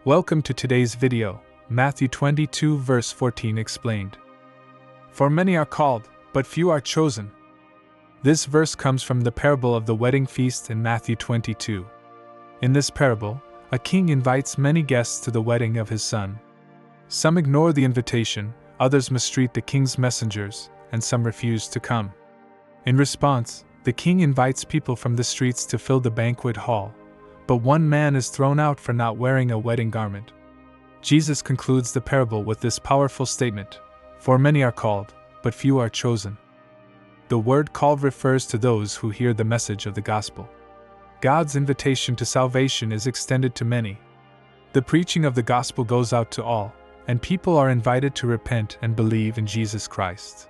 Welcome to today's video, Matthew 22 verse 14 explained. For many are called, but few are chosen. This verse comes from the parable of the wedding feast in Matthew 22. In this parable, a king invites many guests to the wedding of his son. Some ignore the invitation, others mistreat the king's messengers, and some refuse to come. In response, the king invites people from the streets to fill the banquet hall, but one man is thrown out for not wearing a wedding garment. Jesus concludes the parable with this powerful statement, "For many are called, but few are chosen." The word called refers to those who hear the message of the gospel. God's invitation to salvation is extended to many. The preaching of the gospel goes out to all, and people are invited to repent and believe in Jesus Christ.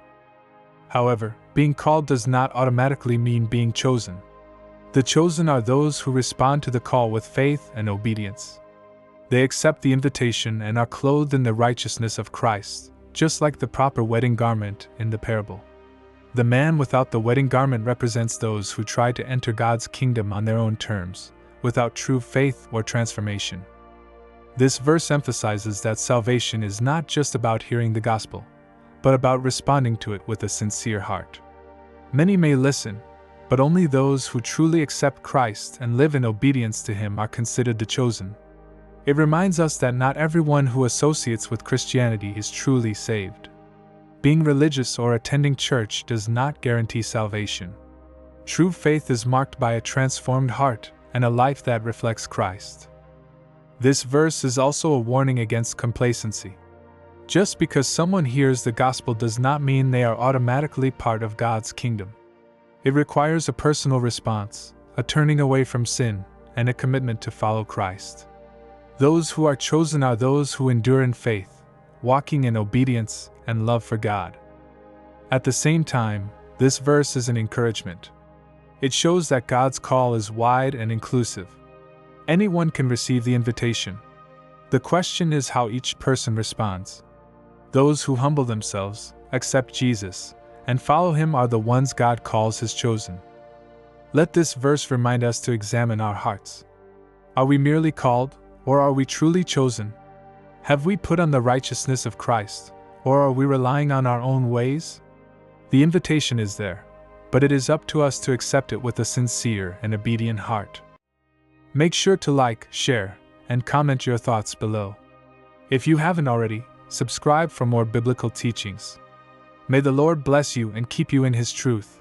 However, being called does not automatically mean being chosen. The chosen are those who respond to the call with faith and obedience. They accept the invitation and are clothed in the righteousness of Christ, just like the proper wedding garment in the parable. The man without the wedding garment represents those who try to enter God's kingdom on their own terms, without true faith or transformation. This verse emphasizes that salvation is not just about hearing the gospel, but about responding to it with a sincere heart. Many may listen, but only those who truly accept Christ and live in obedience to Him are considered the chosen. It reminds us that not everyone who associates with Christianity is truly saved. Being religious or attending church does not guarantee salvation. True faith is marked by a transformed heart and a life that reflects Christ. This verse is also a warning against complacency. Just because someone hears the gospel does not mean they are automatically part of God's kingdom. It requires a personal response, a turning away from sin, and a commitment to follow Christ. Those who are chosen are those who endure in faith, walking in obedience and love for God. At the same time, this verse is an encouragement. It shows that God's call is wide and inclusive. Anyone can receive the invitation. The question is how each person responds. Those who humble themselves, accept Jesus, and follow Him are the ones God calls His chosen. Let this verse remind us to examine our hearts. Are we merely called, or are we truly chosen? Have we put on the righteousness of Christ, or are we relying on our own ways? The invitation is there, but it is up to us to accept it with a sincere and obedient heart. Make sure to like, share, and comment your thoughts below. If you haven't already, subscribe for more biblical teachings. May the Lord bless you and keep you in His truth.